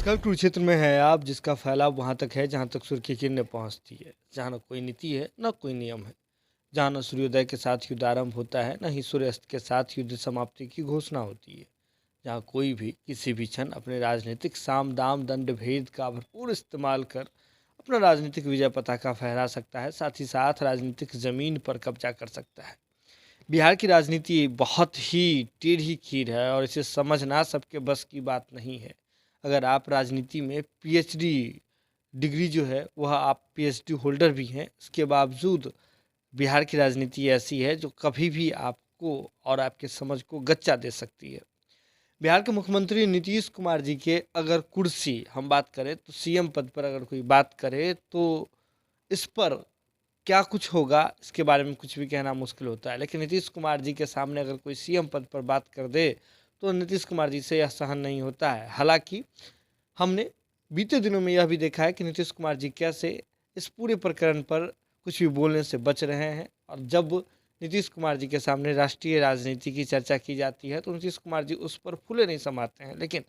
नमस्कार, कुरुक्षेत्र में हैं आप, जिसका फैलाव वहाँ तक है जहाँ तक सूर्य की किरणें पहुँचती है। जहाँ न कोई नीति है, न कोई नियम है। जहाँ न सूर्योदय के साथ युद्ध आरंभ होता है, न ही सूर्यास्त के साथ युद्ध समाप्ति की घोषणा होती है। जहाँ कोई भी किसी भी क्षण अपने राजनीतिक साम दाम दंड भेद का भरपूर इस्तेमाल कर अपना राजनीतिक विजय पताका फहरा सकता है, साथ ही साथ राजनीतिक जमीन पर कब्जा कर सकता है। बिहार की राजनीति बहुत ही टेढ़ी खीर है और इसे समझना सबके बस की बात नहीं है। अगर आप राजनीति में पीएचडी डिग्री जो है वह आप पीएचडी होल्डर भी हैं, इसके बावजूद बिहार की राजनीति ऐसी है जो कभी भी आपको और आपके समझ को गच्चा दे सकती है। बिहार के मुख्यमंत्री नीतीश कुमार जी के अगर कुर्सी हम बात करें तो सीएम पद पर अगर कोई बात करे तो इस पर क्या कुछ होगा इसके बारे में कुछ भी कहना मुश्किल होता है। लेकिन नीतीश कुमार जी के सामने अगर कोई सीएम पद पर बात कर दे तो नीतीश कुमार जी से यह सहन नहीं होता है। हालांकि हमने बीते दिनों में यह भी देखा है कि नीतीश कुमार जी कैसे इस पूरे प्रकरण पर कुछ भी बोलने से बच रहे हैं, और जब नीतीश कुमार जी के सामने राष्ट्रीय राजनीति की चर्चा की जाती है तो नीतीश कुमार जी उस पर फूले नहीं समाते हैं। लेकिन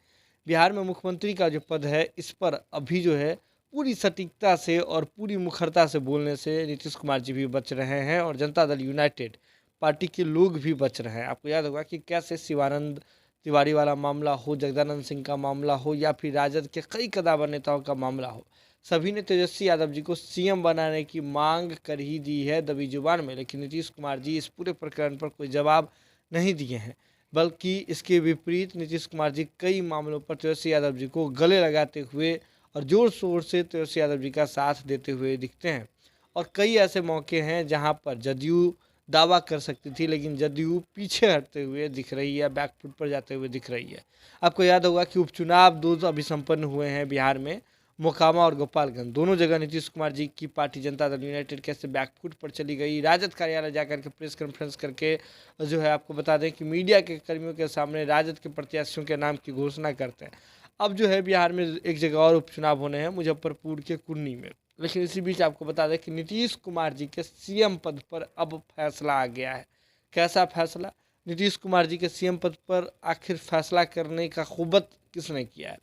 बिहार में मुख्यमंत्री का जो पद है इस पर अभी जो है पूरी सटीकता से और पूरी मुखरता से बोलने से नीतीश कुमार जी भी बच रहे हैं और जनता दल यूनाइटेड पार्टी के लोग भी बच रहे हैं। आपको याद होगा कि कैसे शिवानंद तिवारी वाला मामला हो, जगदानंद सिंह का मामला हो या फिर राजद के कई कदावर नेताओं का मामला हो, सभी ने तेजस्वी यादव जी को सीएम बनाने की मांग कर ही दी है दबी जुबान में। लेकिन नीतीश कुमार जी इस पूरे प्रकरण पर कोई जवाब नहीं दिए हैं, बल्कि इसके विपरीत नीतीश कुमार जी कई मामलों पर तेजस्वी यादव जी को गले लगाते हुए और जोर शोर से तेजस्वी यादव जी का साथ देते हुए दिखते हैं। और कई ऐसे मौके हैं जहां पर जदयू दावा कर सकती थी, लेकिन जदयू पीछे हटते हुए दिख रही है, बैकफुट पर जाते हुए दिख रही है। आपको याद होगा कि उपचुनाव दो अभी संपन्न हुए हैं बिहार में, मोकामा और गोपालगंज। दोनों जगह नीतीश कुमार जी की पार्टी जनता दल यूनाइटेड कैसे बैकफुट पर चली गई, राजद कार्यालय जाकर के प्रेस कॉन्फ्रेंस करके जो है आपको बता दें कि मीडिया के कर्मियों के सामने राजद के प्रत्याशियों के नाम की घोषणा करते हैं। अब जो है बिहार में एक जगह और उपचुनाव होने हैं, मुजफ्फरपुर के कुन्नी में। लेकिन इसी बीच आपको बता दें कि नीतीश कुमार जी के सीएम पद पर अब फैसला आ गया है। कैसा फैसला? नीतीश कुमार जी के सीएम पद पर आखिर फैसला करने का खुबत किसने किया है?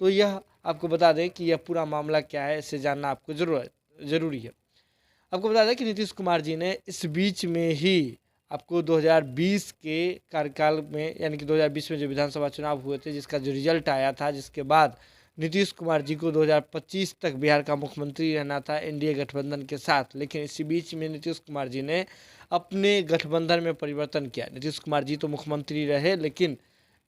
तो यह आपको बता दें कि यह पूरा मामला क्या है, इसे जानना आपको ज़रूरी है। आपको बता दें कि नीतीश कुमार जी ने इस बीच में ही आपको 2020 के कार्यकाल में, यानी कि 2020 में जो विधानसभा चुनाव हुए थे, जिसका जो रिजल्ट आया था, जिसके बाद नीतीश कुमार जी को 2025 तक बिहार का मुख्यमंत्री रहना था एनडीए गठबंधन के साथ। लेकिन इसी बीच में नीतीश कुमार जी ने अपने गठबंधन में परिवर्तन किया। नीतीश कुमार जी तो मुख्यमंत्री रहे, लेकिन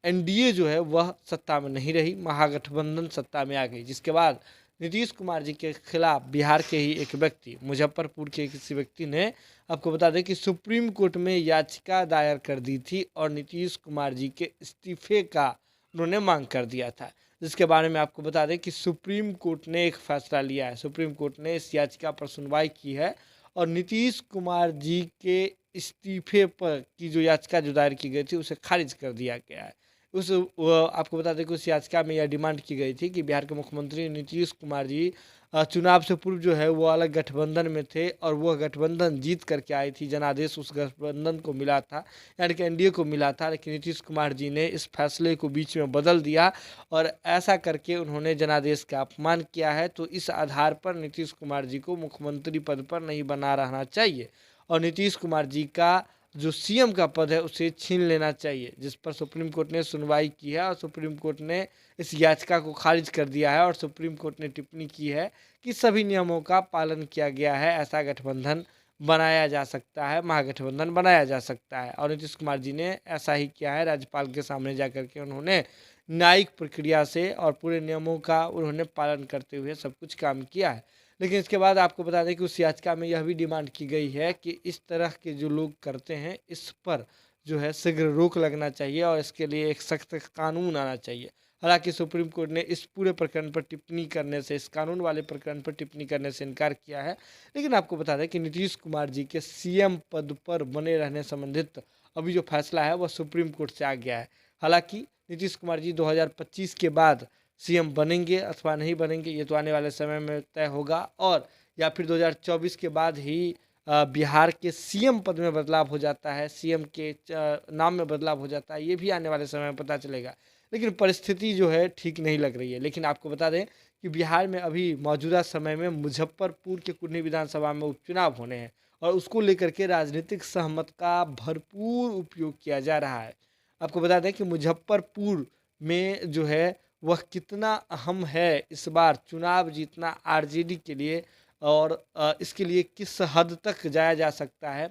एनडीए जो है वह सत्ता में नहीं रही, महागठबंधन सत्ता में आ गई। जिसके बाद नीतीश कुमार जी के खिलाफ बिहार के ही एक व्यक्ति, मुजफ्फरपुर के किसी व्यक्ति ने, आपको बता दें कि सुप्रीम कोर्ट में याचिका दायर कर दी थी और नीतीश कुमार जी के इस्तीफे का उन्होंने मांग कर दिया था। जिसके बारे में आपको बता दें कि सुप्रीम कोर्ट ने एक फैसला लिया है। सुप्रीम कोर्ट ने इस याचिका पर सुनवाई की है और नीतीश कुमार जी के इस्तीफे पर की जो याचिका जो दायर की गई थी उसे खारिज कर दिया गया है। आपको बता दें कि उस याचिका में यह डिमांड की गई थी कि बिहार के मुख्यमंत्री नीतीश कुमार जी चुनाव से पूर्व जो है वो अलग गठबंधन में थे और वह गठबंधन जीत करके आई थी, जनादेश उस गठबंधन को मिला था, यानी कि एनडीए को मिला था। लेकिन नीतीश कुमार जी ने इस फैसले को बीच में बदल दिया और ऐसा करके उन्होंने जनादेश का अपमान किया है। तो इस आधार पर नीतीश कुमार जी को मुख्यमंत्री पद पर नहीं बना रहना चाहिए और नीतीश कुमार जी का जो सीएम का पद है उसे छीन लेना चाहिए, जिस पर सुप्रीम कोर्ट ने सुनवाई की है और सुप्रीम कोर्ट ने इस याचिका को खारिज कर दिया है। और सुप्रीम कोर्ट ने टिप्पणी की है कि सभी नियमों का पालन किया गया है, ऐसा गठबंधन बनाया जा सकता है, महागठबंधन बनाया जा सकता है। और नीतीश कुमार जी ने ऐसा ही किया है। राज्यपाल के सामने जाकर के उन्होंने न्यायिक प्रक्रिया से और पूरे नियमों का उन्होंने पालन करते हुए सब कुछ काम किया है। लेकिन इसके बाद आपको बता दें कि उस याचिका में यह भी डिमांड की गई है कि इस तरह के जो लोग करते हैं इस पर जो है शीघ्र रोक लगना चाहिए और इसके लिए एक सख्त कानून आना चाहिए। हालांकि सुप्रीम कोर्ट ने इस पूरे प्रकरण पर टिप्पणी करने से, इस कानून वाले प्रकरण पर टिप्पणी करने से इनकार किया है। लेकिन आपको बता दें कि नीतीश कुमार जी के सीएम पद पर बने रहने संबंधित अभी जो फैसला है वह सुप्रीम कोर्ट से आ गया है। हालांकि नीतीश कुमार जी 2025 के बाद सीएम बनेंगे अथवा नहीं बनेंगे ये तो आने वाले समय में तय होगा, और या फिर 2024 के बाद ही बिहार के सीएम पद में बदलाव हो जाता है, सीएम के नाम में बदलाव हो जाता है, ये भी आने वाले समय में पता चलेगा। लेकिन परिस्थिति जो है ठीक नहीं लग रही है। लेकिन आपको बता दें कि बिहार में अभी मौजूदा समय में मुजफ्फरपुर के कुर्नी विधानसभा में उपचुनाव होने हैं और उसको लेकर के राजनीतिक सहमत का भरपूर उपयोग किया जा रहा है। आपको बता दें कि मुजफ्फरपुर में जो है वह कितना अहम है इस बार चुनाव जीतना आरजेडी के लिए, और इसके लिए किस हद तक जाया जा सकता है,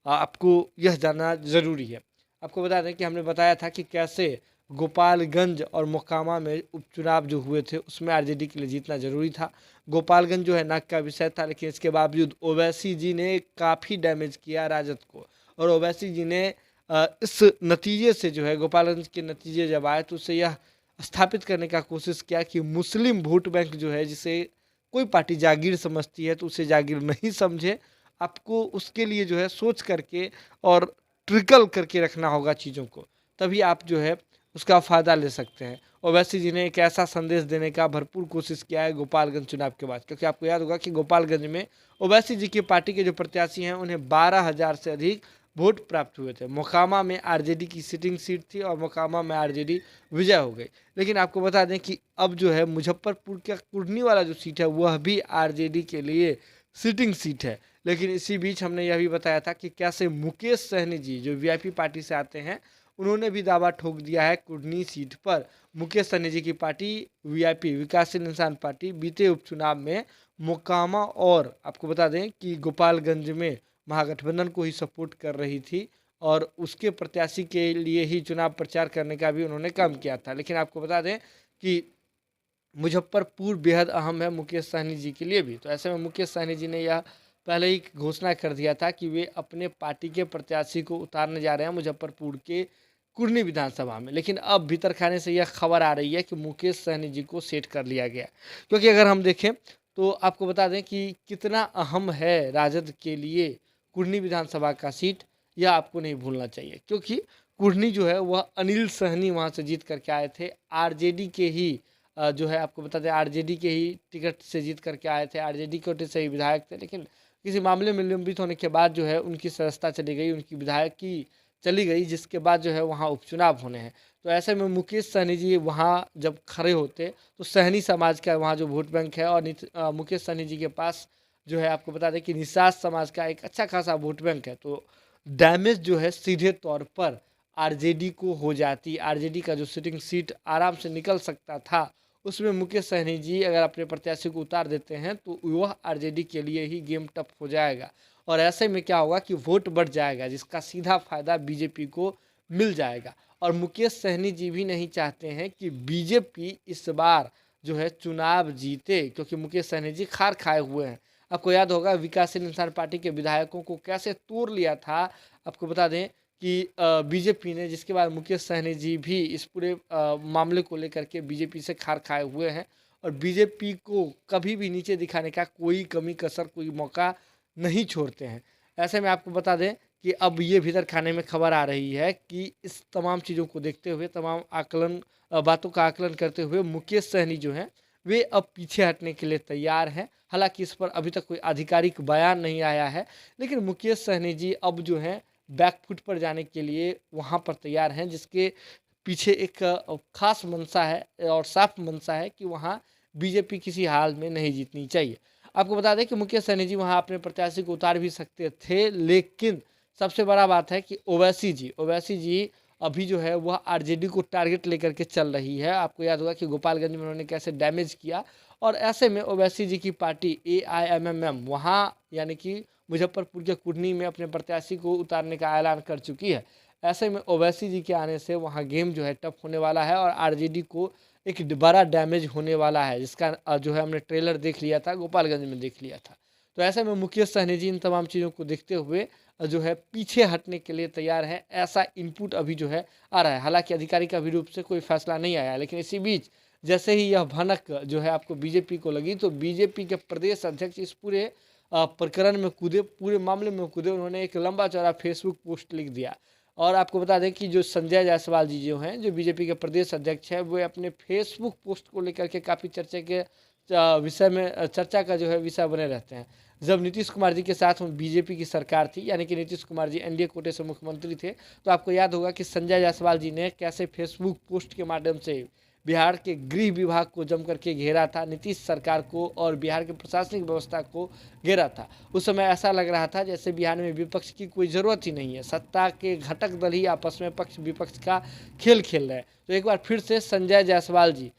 आपको यह जानना ज़रूरी है। आपको बता दें कि हमने बताया था कि कैसे गोपालगंज और मोकामा में उपचुनाव जो हुए थे उसमें आरजेडी के लिए जीतना जरूरी था। गोपालगंज जो है नाक का विषय था, लेकिन इसके बावजूद ओवैसी जी ने काफ़ी डैमेज किया राजद को, और ओवैसी जी ने इस नतीजे से जो है गोपालगंज के नतीजे जब आए तो उसे यह स्थापित करने का कोशिश किया कि मुस्लिम वोट बैंक जो है, जिसे कोई पार्टी जागीर समझती है तो उसे जागीर नहीं समझे, आपको उसके लिए जो है सोच करके और ट्रिकल करके रखना होगा चीज़ों को, तभी आप जो है उसका फ़ायदा ले सकते हैं। ओवैसी जी ने एक ऐसा संदेश देने का भरपूर कोशिश किया है गोपालगंज चुनाव के बाद, क्योंकि आपको याद होगा कि गोपालगंज में ओवैसी जी की पार्टी के जो प्रत्याशी हैं उन्हें 12,000 से अधिक वोट प्राप्त हुए थे। मोकामा में आरजेडी की सिटिंग सीट थी और मोकामा में आरजेडी विजय हो गई। लेकिन आपको बता दें कि अब जो है मुजफ्फरपुर का कुर्नी वाला जो सीट है वह भी आरजेडी के लिए सिटिंग सीट है। लेकिन इसी बीच हमने यह भी बताया था कि कैसे मुकेश सहनी जी जो वीआईपी पार्टी से आते हैं उन्होंने भी दावा ठोक दिया है कुर्नी सीट पर। मुकेश सहनी जी की पार्टी वीआईपी विकासशील इंसान पार्टी बीते उपचुनाव में मोकामा और आपको बता दें कि गोपालगंज में महागठबंधन को ही सपोर्ट कर रही थी और उसके प्रत्याशी के लिए ही चुनाव प्रचार करने का भी उन्होंने काम किया था। लेकिन आपको बता दें कि मुजफ्फरपुर बेहद अहम है मुकेश सहनी जी के लिए भी। तो ऐसे में मुकेश सहनी जी ने यह पहले ही घोषणा कर दिया था कि वे अपने पार्टी के प्रत्याशी को उतारने जा रहे हैं मुजफ्फरपुर के कुर्नी विधानसभा में। लेकिन अब भीतर खाने से यह खबर आ रही है कि मुकेश सहनी जी को सेट कर लिया गया, क्योंकि अगर हम देखें तो आपको बता दें कि कितना अहम है राजद के लिए कुर्नी विधानसभा का सीट, यह आपको नहीं भूलना चाहिए। क्योंकि कुर्नी जो है वह अनिल सहनी वहाँ से जीत करके आए थे, आरजेडी के ही जो है आपको बता दें आरजेडी के ही टिकट से जीत करके आए थे, आरजेडी कोटे से ही विधायक थे। लेकिन किसी मामले में निलंबित होने के बाद जो है उनकी सदस्यता चली गई, उनकी विधायक की चली गई, जिसके बाद जो है वहाँ उपचुनाव होने हैं। तो ऐसे में मुकेश सहनी जी वहाँ जब खड़े होते तो सहनी समाज का वहाँ जो वोट बैंक है और मुकेश सहनी जी के पास जो है आपको बता दें कि निषाद समाज का एक अच्छा खासा वोट बैंक है। तो डैमेज जो है सीधे तौर पर आरजेडी को हो जाती। आरजेडी का जो सिटिंग सीट आराम से निकल सकता था उसमें मुकेश सहनी जी अगर अपने प्रत्याशी को उतार देते हैं तो वह आरजेडी के लिए ही गेम टफ हो जाएगा, और ऐसे में क्या होगा कि वोट बढ़ जाएगा जिसका सीधा फायदा बीजेपी को मिल जाएगा। और मुकेश सहनी जी भी नहीं चाहते हैं कि बीजेपी इस बार जो है चुनाव जीते, क्योंकि मुकेश सहनी जी खार खाए हुए हैं। आपको याद होगा विकासशील इंसान पार्टी के विधायकों को कैसे तोड़ लिया था। आपको बता दें कि बीजेपी ने, जिसके बाद मुकेश सहनी जी भी इस पूरे मामले को लेकर के बीजेपी से खार खाए हुए हैं और बीजेपी को कभी भी नीचे दिखाने का कोई कमी कसर कोई मौका नहीं छोड़ते हैं। ऐसे में आपको बता दें कि अब ये भीतर खाने में खबर आ रही है कि इस तमाम चीज़ों को देखते हुए, तमाम बातों का आकलन करते हुए मुकेश सहनी जो हैं वे अब पीछे हटने के लिए तैयार हैं। हालांकि इस पर अभी तक कोई आधिकारिक बयान नहीं आया है, लेकिन मुकेश सहनी जी अब जो हैं बैकफुट पर जाने के लिए वहाँ पर तैयार हैं, जिसके पीछे एक खास मंशा है और साफ मंशा है कि वहाँ बीजेपी किसी हाल में नहीं जीतनी चाहिए। आपको बता दें कि मुकेश सहनी जी वहाँ अपने प्रत्याशी को उतार भी सकते थे, लेकिन सबसे बड़ा बात है कि ओवैसी जी अभी जो है वह आरजेडी को टारगेट लेकर के चल रही है। आपको याद होगा कि गोपालगंज में उन्होंने कैसे डैमेज किया, और ऐसे में ओवैसी जी की पार्टी AIMMM वहाँ यानी कि मुजफ्फरपुर के कुर्नी में अपने प्रत्याशी को उतारने का ऐलान कर चुकी है। ऐसे में ओवैसी जी के आने से वहाँ गेम जो है टफ होने वाला है और आरजेडी को एक बड़ा डैमेज होने वाला है, जिसका जो है हमने ट्रेलर देख लिया था, गोपालगंज में देख लिया था। तो ऐसे में मुकेश सहनी जी इन तमाम चीज़ों को देखते हुए जो है पीछे हटने के लिए तैयार है, ऐसा इनपुट अभी जो है आ रहा है। हालांकि आधिकारिक अभी रूप से कोई फैसला नहीं आया, लेकिन इसी बीच जैसे ही यह भनक जो है आपको बीजेपी को लगी तो बीजेपी के प्रदेश अध्यक्ष इस पूरे प्रकरण में कूदे, पूरे मामले में कूदे। उन्होंने एक लंबा चौड़ा फेसबुक पोस्ट लिख दिया, और आपको बता दें कि जो संजय जायसवाल जी जो हैं, जो बीजेपी के प्रदेश अध्यक्ष हैं, वे अपने फेसबुक पोस्ट को लेकर के काफ़ी विषय में चर्चा का जो है विषय बने रहते हैं। जब नीतीश कुमार जी के साथ बीजेपी की सरकार थी, यानी कि नीतीश कुमार जी एनडीए कोटे से मुख्यमंत्री थे, तो आपको याद होगा कि संजय जायसवाल जी ने कैसे फेसबुक पोस्ट के माध्यम से बिहार के गृह विभाग को जम करके घेरा था, नीतीश सरकार को और बिहार के प्रशासनिक व्यवस्था को घेरा था। उस समय ऐसा लग रहा था जैसे बिहार में विपक्ष की कोई ज़रूरत ही नहीं है, सत्ता के घटक दल ही आपस में पक्ष विपक्ष का खेल खेल रहे हैं। तो एक बार फिर से संजय जायसवाल जी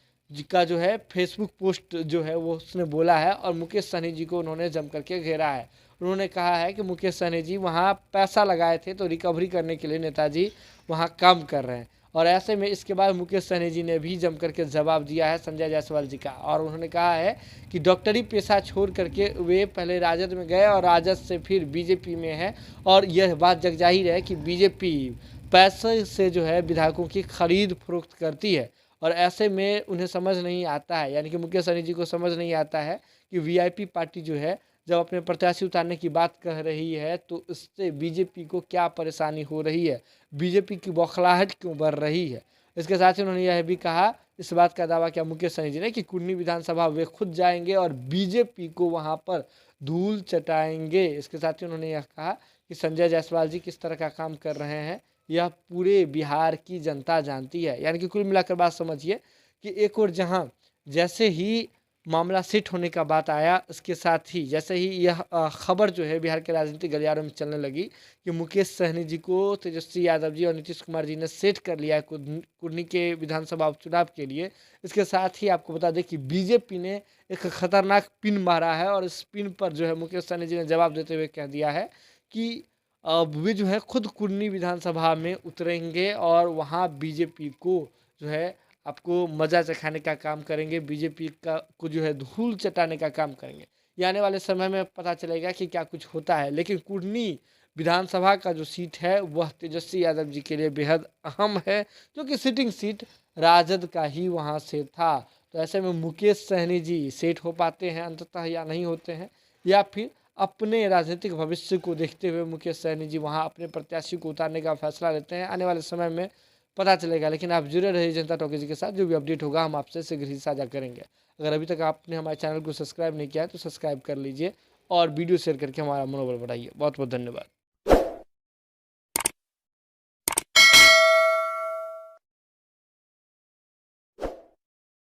का जो है फेसबुक पोस्ट जो है वो उसने बोला है और मुकेश सहनी जी को उन्होंने जम करके घेरा है। उन्होंने कहा है कि मुकेश सहनी जी वहाँ पैसा लगाए थे तो रिकवरी करने के लिए नेताजी वहाँ काम कर रहे हैं, और ऐसे में इसके बाद मुकेश सहनी जी ने भी जम करके जवाब दिया है संजय जायसवाल जी का, और उन्होंने कहा है कि डॉक्टरी पेशा छोड़ करके वे पहले राजद में गए और राजद से फिर बीजेपी में है, और यह बात जग जाहिर है कि बीजेपी पैसे से जो है विधायकों की खरीद फरोख्त करती है, और ऐसे में उन्हें समझ नहीं आता है, यानी कि मुकेश सहनी जी को समझ नहीं आता है कि वीआईपी पार्टी जो है जब अपने प्रत्याशी उतारने की बात कह रही है तो इससे बीजेपी को क्या परेशानी हो रही है, बीजेपी की बौखलाहट क्यों बढ़ रही है। इसके साथ ही उन्होंने यह भी कहा, इस बात का दावा किया मुकेश सहनी जी ने कि कुर्नी विधानसभा वे खुद जाएंगे और बीजेपी को वहां पर धूल चटाएंगे। इसके साथ ही उन्होंने यह कहा कि संजय जायसवाल जी किस तरह का काम कर रहे हैं यह पूरे बिहार की जनता जानती है। यानी कि कुल मिलाकर बात समझिए कि एक और जहां जैसे ही मामला सेट होने का बात आया, इसके साथ ही जैसे ही यह खबर जो है बिहार के राजनीतिक गलियारों में चलने लगी कि मुकेश सहनी जी को तेजस्वी यादव जी और नीतीश कुमार जी ने सेट कर लिया है कुर्नी के विधानसभा उपचुनाव के लिए। इसके साथ ही आपको बता दें कि बीजेपी ने एक खतरनाक पिन मारा है, और इस पिन पर जो है मुकेश सहनी जी ने जवाब देते हुए कह दिया है कि अब वे जो है खुद कुर्नी विधानसभा में उतरेंगे और वहाँ बीजेपी को जो है आपको मजा चखाने का काम करेंगे, बीजेपी का को जो है धूल चटाने का काम करेंगे। ये आने वाले समय में पता चलेगा कि क्या कुछ होता है, लेकिन कुर्नी विधानसभा का जो सीट है वह तेजस्वी यादव जी के लिए बेहद अहम है, जो कि सिटिंग सीट राजद का ही वहाँ से था। तो ऐसे में मुकेश सहनी जी सेट हो पाते हैं अंततः या नहीं होते हैं, या फिर अपने राजनीतिक भविष्य को देखते हुए मुकेश सहनी जी वहाँ अपने प्रत्याशी को उतारने का फैसला लेते हैं, आने वाले समय में पता चलेगा। लेकिन आप जुड़े रहिए जनता टॉकीज के साथ, जो भी अपडेट होगा हम आपसे शीघ्र ही साझा करेंगे। अगर अभी तक आपने हमारे चैनल को सब्सक्राइब नहीं किया है तो सब्सक्राइब कर लीजिए और वीडियो शेयर करके हमारा मनोबल बढ़ाइए। बहुत बहुत धन्यवाद।